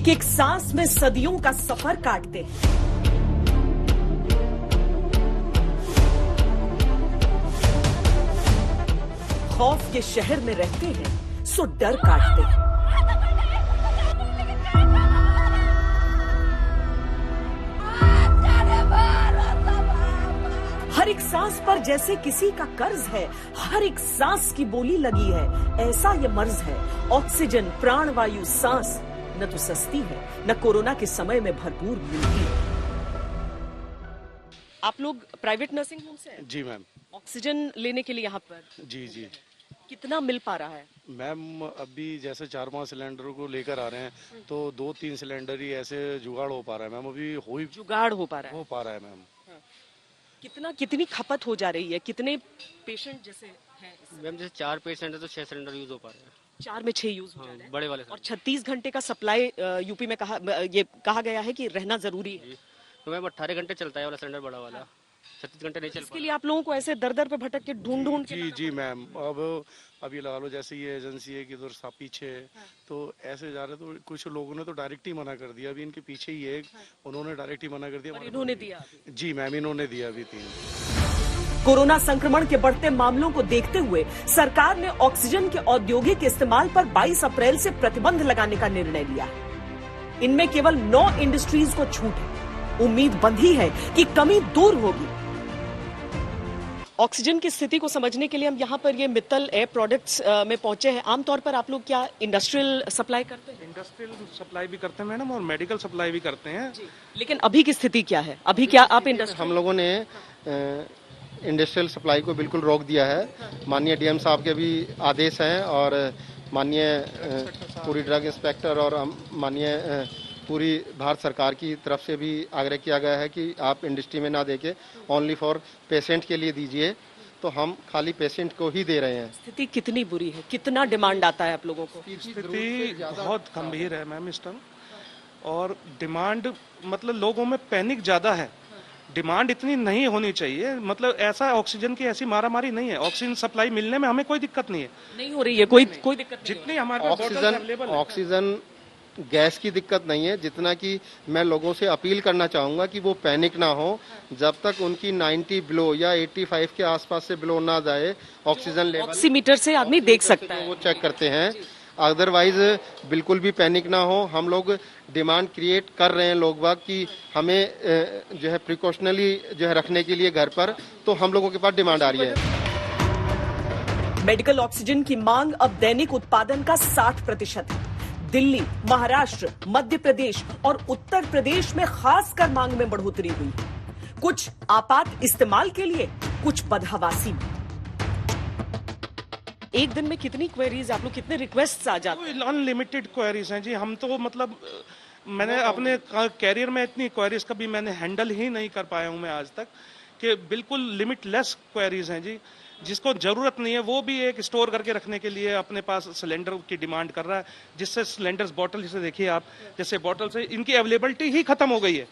एक एक सांस में सदियों का सफर काटते हैं। खौफ के शहर में रहते हैं, सो डर काटते हैं। हर एक सांस पर जैसे किसी का कर्ज है, हर एक सांस की बोली लगी है। ऐसा ये मर्ज है। ऑक्सीजन, प्राणवायु, सांस न तो सस्ती है, न कोरोना के समय में भरपूर मिलती है। आप लोग प्राइवेट नर्सिंग होम से हैं? जी मैम। ऑक्सीजन लेने के लिए यहाँ पर जी जी। कितना मिल पा रहा है? मैम अभी जैसे 4-5 सिलेंडरों को लेकर आ रहे हैं, तो 2-3 सिलेंडर ही ऐसे जुगाड़ हो पा रहा है मैम। अभी जुगाड़ हो पा रहा है मैम। कितनी खपत हो जा रही है? कितने पेशेंट जैसे हैं? मैम जैसे 4 पेशेंट है तो 6 सिलेंडर यूज हो पा रहे हैं। 4 में 6 यूज हो जा रहे हैं। बड़े वाले और 36 घंटे का सप्लाई यूपी में कहा गया है कि रहना जरूरी है। तो मैम 18 घंटे चलता है वाला सिलेंडर बड़ा वाला। 36 घंटे नहीं चल इसके लिए आप लोगों को ऐसे दर दर पे भटक के ढूंढ के जी मैम। अब ये लगा लो जैसे ये एजेंसी है कि उधर सा पीछे है, तो ऐसे जा रहे तो कुछ लोगों ने तो डायरेक्ट ही मना कर दिया। अभी इनके पीछे ही है, उन्होंने डायरेक्ट ही मना कर दिया। इन्होंने दिया? जी मैम, इन्होंने दिया अभी 3। कोरोना संक्रमण के बढ़ते मामलों को देखते हुए सरकार ने ऑक्सीजन के औद्योगिक इस्तेमाल पर 22 अप्रैल से प्रतिबंध लगाने का निर्णय लिया है। इनमें केवल 9 इंडस्ट्रीज को छूट है। उम्मीद बंधी है कि कमी दूर होगी। ऑक्सीजन की स्थिति को समझने के लिए हम यहाँ पर ये मित्तल एयर प्रोडक्ट्स में पहुंचे हैं। आमतौर पर आप लोग क्या इंडस्ट्रियल सप्लाई करते हैं? इंडस्ट्रियल सप्लाई भी करते हैं मैडम, और मेडिकल सप्लाई भी करते हैं। लेकिन अभी की स्थिति क्या है? अभी क्या आप हम लोगों ने इंडस्ट्रियल सप्लाई को बिल्कुल रोक दिया है। माननीय डीएम साहब के भी आदेश हैं, और माननीय पूरी ड्रग इंस्पेक्टर और माननीय पूरी भारत सरकार की तरफ से भी आग्रह किया गया है कि आप इंडस्ट्री में ना देके ओनली फॉर पेशेंट के लिए दीजिए। तो हम खाली पेशेंट को ही दे रहे हैं। स्थिति कितनी बुरी है? कितना डिमांड आता है आप लोगों को? स्थिति बहुत गंभीर है मैम इस टाइम, और डिमांड मतलब लोगों में पैनिक ज्यादा है। डिमांड इतनी नहीं होनी चाहिए, मतलब ऐसा ऑक्सीजन की ऐसी मारामारी नहीं है। ऑक्सीजन सप्लाई मिलने में हमें कोई दिक्कत नहीं है। नहीं हो रही है कोई दिक्कत नहीं। जितनी हमारे ऑक्सीजन गैस की दिक्कत नहीं है, जितना कि मैं लोगों से अपील करना चाहूंगा कि वो पैनिक ना हो। जब तक उनकी 90 बिलो या 85 के आसपास से बिलो ना जाए ऑक्सीजन लेवल, ऑक्सीमीटर से आदमी देख सकता है, वो चेक करते हैं। अदरवाइज बिल्कुल भी पैनिक ना हो। हम लोग डिमांड क्रिएट कर रहे हैं लोग बाग कि हमें जो है प्रिकॉशनली जो है रखने के लिए घर पर, तो हम लोगों के पास डिमांड आ रही है। मेडिकल ऑक्सीजन की मांग अब दैनिक उत्पादन का 60% है। दिल्ली, महाराष्ट्र, मध्य प्रदेश और उत्तर प्रदेश में खासकर मांग में बढ़ोतरी हुई है। कुछ आपात इस्तेमाल के लिए, कुछ बदहवासी में। एक दिन में कितनी क्वेरीज, आप लोग कितने रिक्वेस्ट आ जाते हैं? अनलिमिटेड क्वेरीज हैं जी। हम तो मतलब मैंने अपने कैरियर में इतनी क्वेरीज कभी मैंने हैंडल ही नहीं कर पाया हूं मैं आज तक, कि बिल्कुल लिमिटलेस क्वेरीज हैं जी। जिसको जरूरत नहीं है वो भी एक स्टोर करके रखने के लिए अपने पास सिलेंडर की डिमांड कर रहा है, जिससे सिलेंडर्स बॉटल, जैसे देखिए आप, जैसे बॉटल से इनकी अवेलेबिलिटी ही खत्म हो गई है।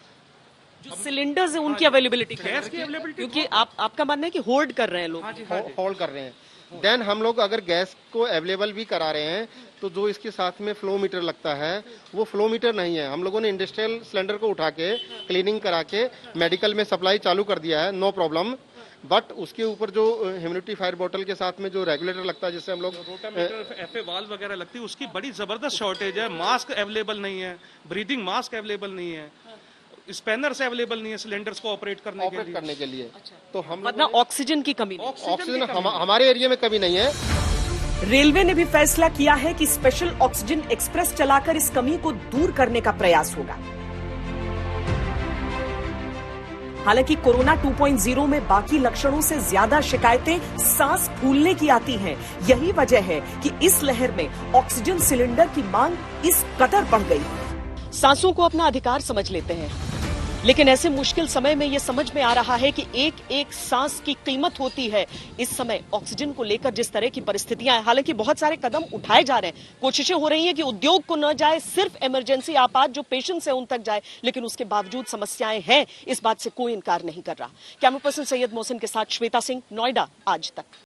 जो सिलेंडर्स है उनकी अवेलेबिलिटी, गैस की अवेलेबिलिटी, क्योंकि आपका मानना है कि होल्ड कर रहे हैं लोग। होल्ड कर रहे हैं। देन हम लोग अगर गैस को अवेलेबल भी करा रहे हैं, तो जो इसके साथ में फ्लो मीटर लगता है वो फ्लो मीटर नहीं है। हम लोगों ने इंडस्ट्रियल सिलेंडर को उठा के क्लीनिंग करा के मेडिकल में सप्लाई चालू कर दिया है, नो प्रॉब्लम। बट उसके ऊपर जो ह्यूमिडिफायर बोतल के साथ में जो रेगुलेटर लगता है, जिससे हम लोग एफए वाल्व वगैरह लगती है, उसकी बड़ी जबरदस्त शॉर्टेज है। मास्क अवेलेबल नहीं है, ब्रीदिंग मास्क अवेलेबल नहीं है, स्पैनर्स अवेलेबल नहीं है सिलेंडर्स को ऑपरेट करने के लिए। अच्छा। तो हम मतलब ऑक्सीजन की कमी, ऑक्सीजन हमारे एरिया में कमी नहीं है। रेलवे ने भी फैसला किया है कि स्पेशल ऑक्सीजन एक्सप्रेस चलाकर इस कमी को दूर करने का प्रयास होगा। हालांकि कोरोना 2.0 में बाकी लक्षणों से ज्यादा शिकायतें सांस फूलने की आती हैं। यही वजह है कि इस लहर में ऑक्सीजन सिलेंडर की मांग इस कदर बढ़ गई। सांसों को अपना अधिकार समझ लेते हैं, लेकिन ऐसे मुश्किल समय में यह समझ में आ रहा है कि एक एक सांस की कीमत होती है। इस समय ऑक्सीजन को लेकर जिस तरह की परिस्थितियां हैं, हालांकि बहुत सारे कदम उठाए जा रहे हैं, कोशिशें हो रही हैं कि उद्योग को न जाए, सिर्फ इमरजेंसी आपात जो पेशेंट्स हैं उन तक जाए, लेकिन उसके बावजूद समस्याएं हैं, इस बात से कोई इनकार नहीं कर रहा। कैमरा पर्सन सैयद मोहसिन के साथ श्वेता सिंह, नोएडा, आज तक।